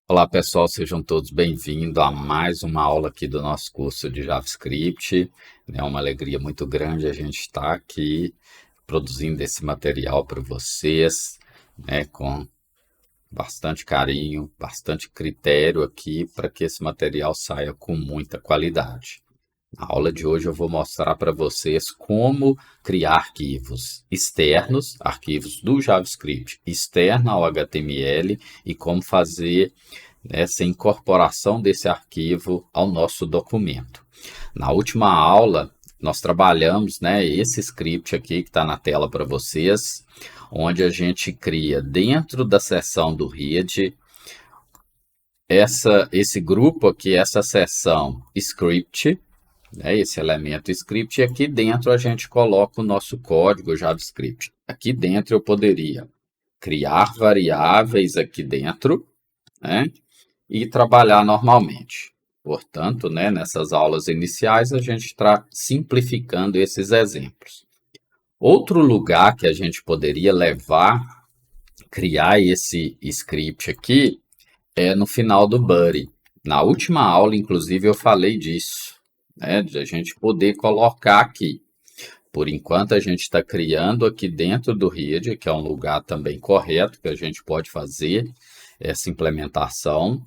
Olá pessoal, sejam todos bem-vindos a mais uma aula aqui do nosso curso de JavaScript. É uma alegria muito grande a gente estar aqui produzindo esse material para vocês, né, com bastante carinho, bastante critério aqui para que esse material saia com muita qualidade. Na aula de hoje eu vou mostrar para vocês como criar arquivos externos, arquivos do JavaScript externo ao HTML e como fazer essa incorporação desse arquivo ao nosso documento. Na última aula, nós trabalhamos esse script aqui que está na tela para vocês, onde a gente cria dentro da seção do Read esse grupo aqui, essa seção script, esse elemento script, e aqui dentro a gente coloca o nosso código JavaScript. Aqui dentro eu poderia criar variáveis aqui dentro, e trabalhar normalmente. Portanto, nessas aulas iniciais, a gente está simplificando esses exemplos. Outro lugar que a gente poderia criar esse script aqui, é no final do Buddy. Na última aula, inclusive, eu falei disso, de a gente poder colocar aqui. Por enquanto, a gente está criando aqui dentro do Read, que é um lugar também correto, que a gente pode fazer essa implementação.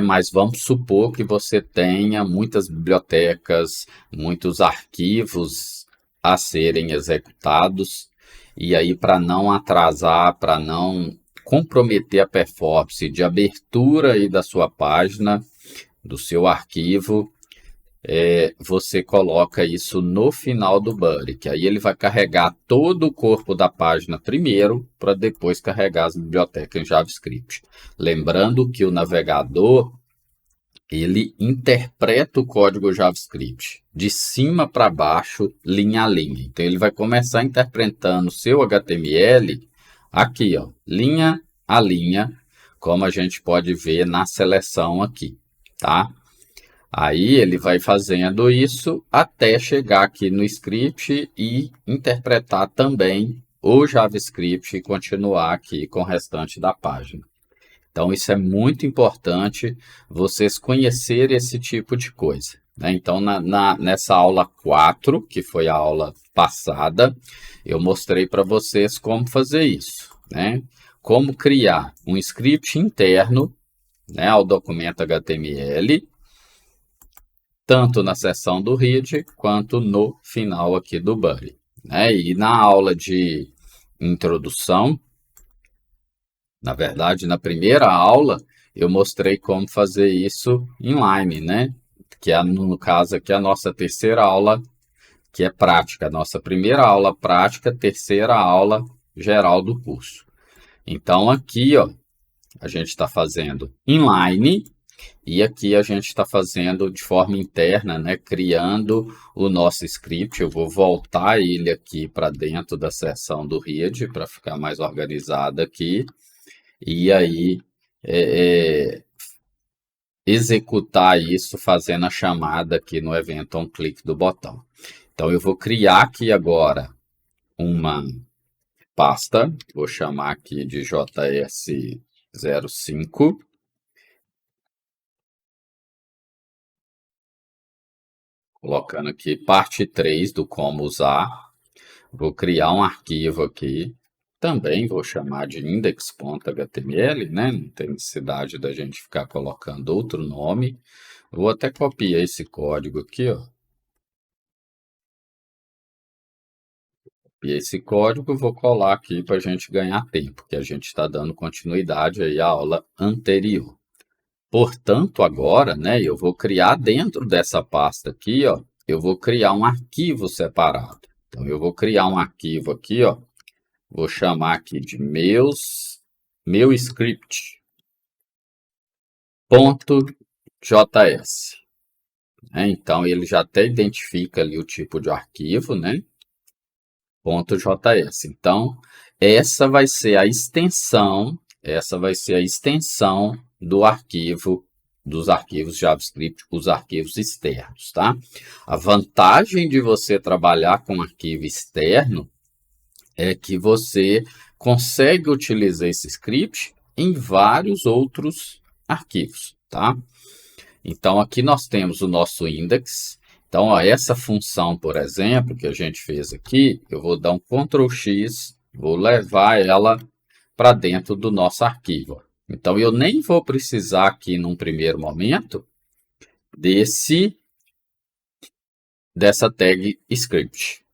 Mas vamos supor que você tenha muitas bibliotecas, muitos arquivos a serem executados, e aí para não atrasar, para não comprometer a performance de abertura aí da sua página, do seu arquivo, você coloca isso no final do Buddy, que aí ele vai carregar todo o corpo da página primeiro, para depois carregar as bibliotecas em JavaScript. Lembrando que o navegador, ele interpreta o código JavaScript de cima para baixo, linha a linha. Então, ele vai começar interpretando o seu HTML aqui, ó, linha a linha, como a gente pode ver na seleção aqui, tá? Aí ele vai fazendo isso até chegar aqui no script e interpretar também o JavaScript e continuar aqui com o restante da página. Então, isso é muito importante vocês conhecerem esse tipo de coisa. Então, nessa aula 4, que foi a aula passada, eu mostrei para vocês como fazer isso. Como criar um script interno ao documento HTML, tanto na seção do Read, quanto no final aqui do Buddy. E na aula de introdução, na verdade, na primeira aula, eu mostrei como fazer isso inline, que é, no caso aqui, a nossa terceira aula, que é prática. Nossa primeira aula prática, terceira aula geral do curso. Então, aqui, ó, a gente está fazendo inline, e aqui a gente está fazendo de forma interna, criando o nosso script. Eu vou voltar ele aqui para dentro da seção do Read, para ficar mais organizado aqui. E aí, executar isso fazendo a chamada aqui no evento onClick do botão. Então, eu vou criar aqui agora uma pasta, vou chamar aqui de JS05. Colocando aqui parte 3 do como usar. Vou criar um arquivo aqui. Também vou chamar de index.html, Não tem necessidade da gente ficar colocando outro nome. Vou até copiar esse código aqui, ó. Copiei esse código, vou colar aqui para a gente ganhar tempo, que a gente está dando continuidade aí à aula anterior. Portanto, agora, eu vou criar dentro dessa pasta aqui, ó, eu vou criar um arquivo separado. Então, eu vou criar um arquivo aqui, ó, vou chamar aqui de meu script.js. Então, ele já até identifica ali o tipo de arquivo, .js. Então, essa vai ser a extensão do arquivo, dos arquivos JavaScript, os arquivos externos, tá? A vantagem de você trabalhar com arquivo externo é que você consegue utilizar esse script em vários outros arquivos, tá? Então, aqui nós temos o nosso index. Então, ó, essa função, por exemplo, que a gente fez aqui, eu vou dar um Ctrl X, vou levar ela para dentro do nosso arquivo. Então, eu nem vou precisar aqui, num primeiro momento, dessa tag script.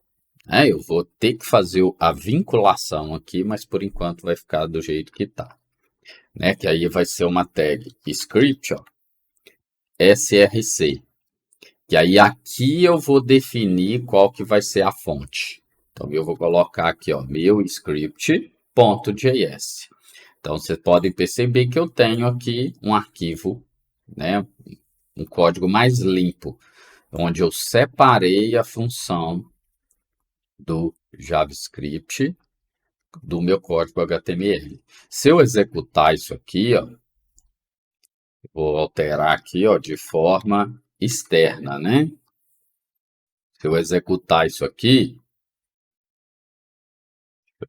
Eu vou ter que fazer a vinculação aqui, mas por enquanto vai ficar do jeito que está. Que aí vai ser uma tag script, ó, src. E aí aqui eu vou definir qual que vai ser a fonte. Então eu vou colocar aqui, ó, meu script.js. Então vocês podem perceber que eu tenho aqui um arquivo, um código mais limpo, onde eu separei a função do JavaScript do meu código HTML. Se eu executar isso aqui, ó, vou alterar aqui, ó, de forma externa, Se eu executar isso aqui,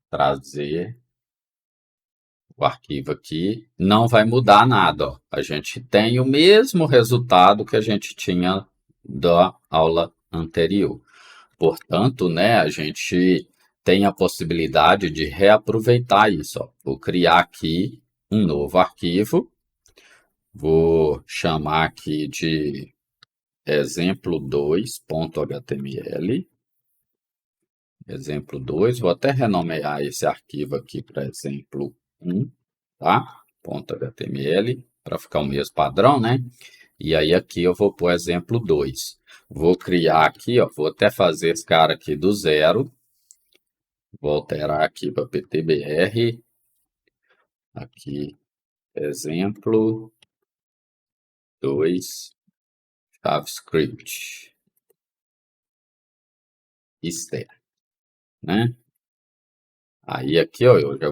trazer o arquivo aqui, não vai mudar nada, ó. A gente tem o mesmo resultado que a gente tinha da aula anterior. Portanto, a gente tem a possibilidade de reaproveitar isso, ó. Vou criar aqui um novo arquivo, vou chamar aqui de exemplo2.html, exemplo 2, vou até renomear esse arquivo aqui para exemplo 1, tá? .html, para ficar o mesmo padrão, E aí aqui eu vou pôr exemplo 2. Vou criar aqui, ó, vou até fazer esse cara aqui do zero. Vou alterar aqui para ptbr. Aqui, exemplo 2, JavaScript externo, Aí aqui, ó, eu já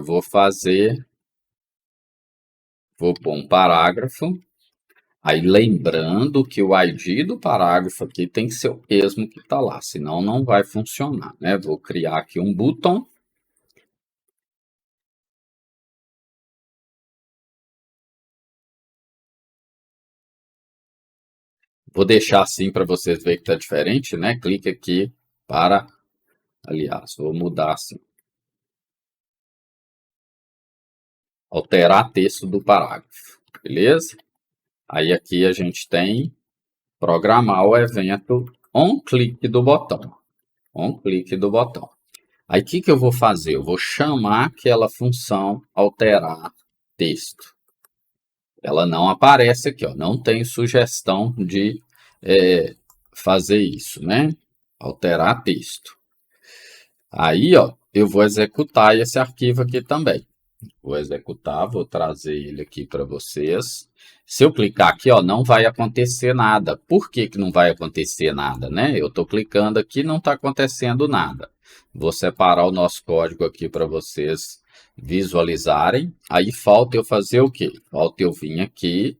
vou pôr um parágrafo. Aí lembrando que o ID do parágrafo aqui tem que ser o mesmo que está lá, senão não vai funcionar, Vou criar aqui um botão. Vou deixar assim para vocês verem que está diferente, Clique aqui para, aliás, vou mudar assim. Alterar texto do parágrafo, beleza? Aí aqui a gente tem programar o evento onClick do botão. OnClick do botão. Aí o que eu vou fazer? Eu vou chamar aquela função alterar texto. Ela não aparece aqui, ó, não tem sugestão de fazer isso, Alterar texto. Aí, ó, eu vou executar esse arquivo aqui também. Vou executar, vou trazer ele aqui para vocês. Se eu clicar aqui, ó, não vai acontecer nada. Por que não vai acontecer nada, Eu estou clicando aqui, não está acontecendo nada. Vou separar o nosso código aqui para vocês visualizarem. Aí falta eu fazer o quê? Falta eu vir aqui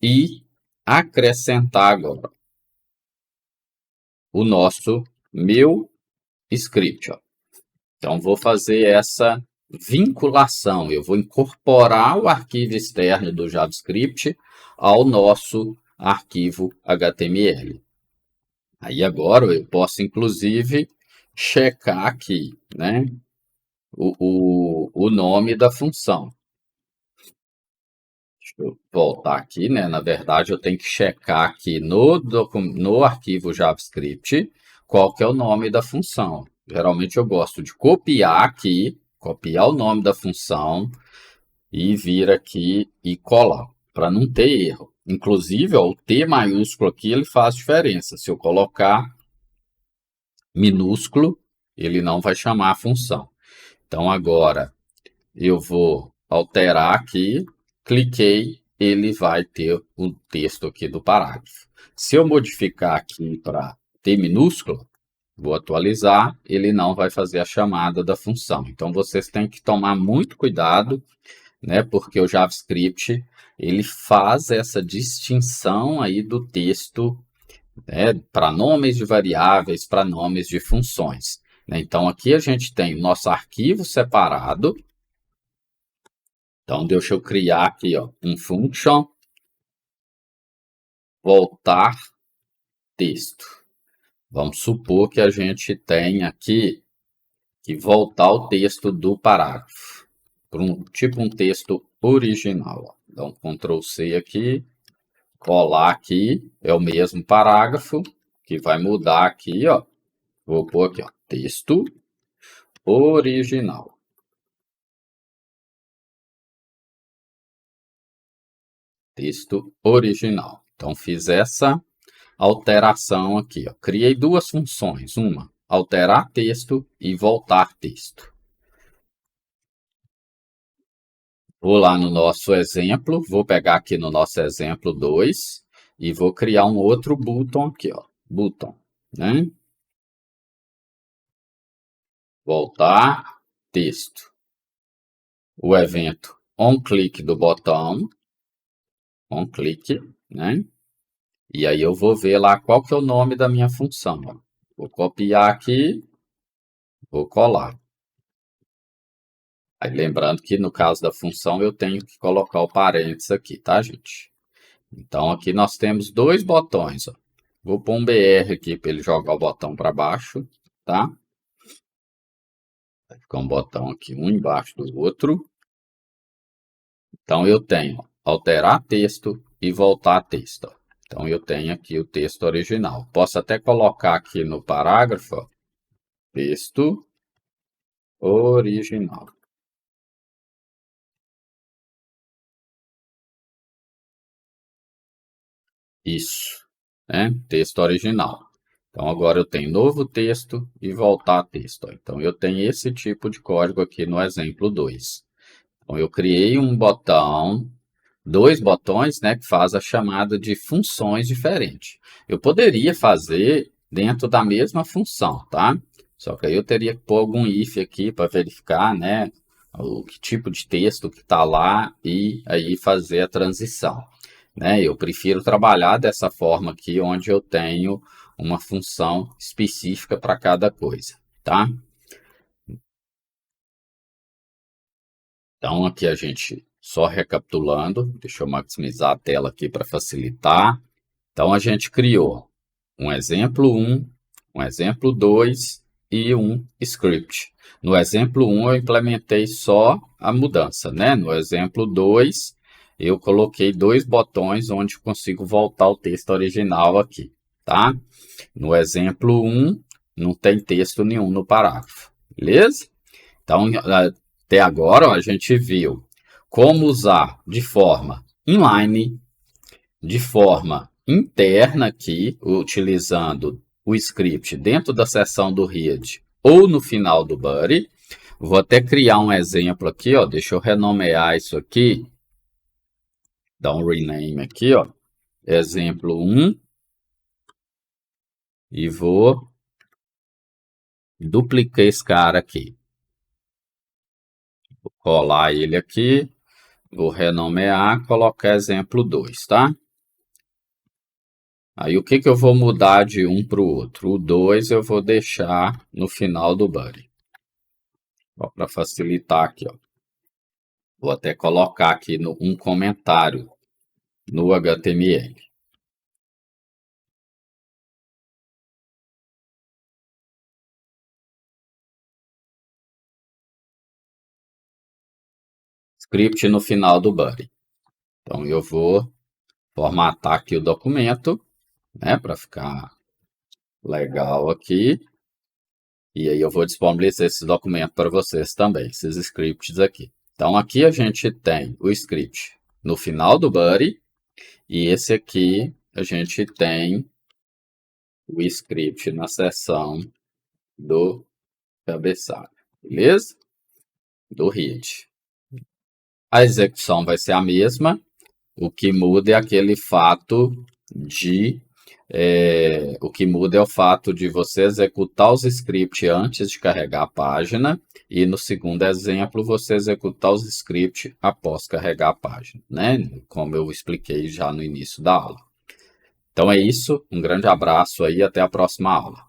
e acrescentar agora o meu script, ó. Então, vou fazer essa vinculação. Eu vou incorporar o arquivo externo do JavaScript ao nosso arquivo HTML. Aí agora eu posso, inclusive, checar aqui, o nome da função. Deixa eu voltar aqui, Na verdade, eu tenho que checar aqui no arquivo JavaScript qual que é o nome da função. Geralmente eu gosto de copiar aqui, copiar o nome da função e vir aqui e colar, para não ter erro. Inclusive, ó, o T maiúsculo aqui ele faz diferença. Se eu colocar minúsculo, ele não vai chamar a função. Então, agora eu vou alterar aqui, cliquei, ele vai ter o texto aqui do parágrafo. Se eu modificar aqui para T minúsculo, vou atualizar, ele não vai fazer a chamada da função. Então, vocês têm que tomar muito cuidado, porque o JavaScript, ele faz essa distinção aí do texto, para nomes de variáveis, para nomes de funções. Então, aqui a gente tem o nosso arquivo separado. Então, deixa eu criar aqui, ó, um function voltar texto. Vamos supor que a gente tem aqui que voltar o texto do parágrafo, para tipo um texto original. Então, Ctrl C aqui, colar aqui, é o mesmo parágrafo, que vai mudar aqui, ó. Vou pôr aqui, ó, texto original. Texto original. Então, fiz essa alteração aqui, ó. Criei duas funções, uma, alterar texto e voltar texto. Vou lá no nosso exemplo, vou pegar aqui no nosso exemplo 2 e vou criar um outro button aqui, ó, button, né? Voltar texto. O evento onClick do botão, onClick, né? E aí eu vou ver lá qual que é o nome da minha função, ó. Vou copiar aqui, vou colar. Aí lembrando que no caso da função eu tenho que colocar o parênteses aqui, tá, gente? Então aqui nós temos dois botões, ó. Vou pôr um BR aqui para ele jogar o botão para baixo, tá? Vai ficar um botão aqui, um embaixo do outro. Então eu tenho ó, alterar texto e voltar texto, ó. Então eu tenho aqui o texto original. Posso até colocar aqui no parágrafo, ó, texto original. Isso, né? Texto original. Então, agora eu tenho novo texto e voltar texto. Então, eu tenho esse tipo de código aqui no exemplo 2. Então, eu criei um botão, dois botões, né, que faz a chamada de funções diferentes. Eu poderia fazer dentro da mesma função, tá? Só que aí eu teria que pôr algum if aqui para verificar, né, o que tipo de texto que está lá e aí fazer a transição. Né? Eu prefiro trabalhar dessa forma aqui, onde eu tenho uma função específica para cada coisa, tá? Então, aqui a gente, só recapitulando, deixa eu maximizar a tela aqui para facilitar. Então, a gente criou um exemplo 1, um exemplo 2 e um script. No exemplo 1, eu implementei só a mudança, né? No exemplo 2, eu coloquei dois botões onde eu consigo voltar o texto original aqui, tá? No exemplo 1, não tem texto nenhum no parágrafo, beleza? Então, até agora, ó, a gente viu como usar de forma inline, de forma interna aqui, utilizando o script dentro da seção do read ou no final do body. Vou até criar um exemplo aqui, ó, deixa eu renomear isso aqui, dar um rename aqui, ó, exemplo 1, e vou duplicar esse cara aqui. Vou colar ele aqui, vou renomear, colocar exemplo 2, tá? Aí o que eu vou mudar de um para o outro? O 2 eu vou deixar no final do body. Para facilitar aqui, ó. Vou até colocar aqui um comentário no HTML. Script no final do body. Então eu vou formatar aqui o documento, né, para ficar legal aqui. E aí eu vou disponibilizar esse documento para vocês também, esses scripts aqui. Então aqui a gente tem o script no final do body e esse aqui a gente tem o script na seção do cabeçalho, beleza? Do read. A execução vai ser a mesma, o que muda é aquele fato de o que muda é o fato de você executar os scripts antes de carregar a página e no segundo exemplo você executar os scripts após carregar a página, né? Como eu expliquei já no início da aula. Então é isso, um grande abraço aí, até a próxima aula.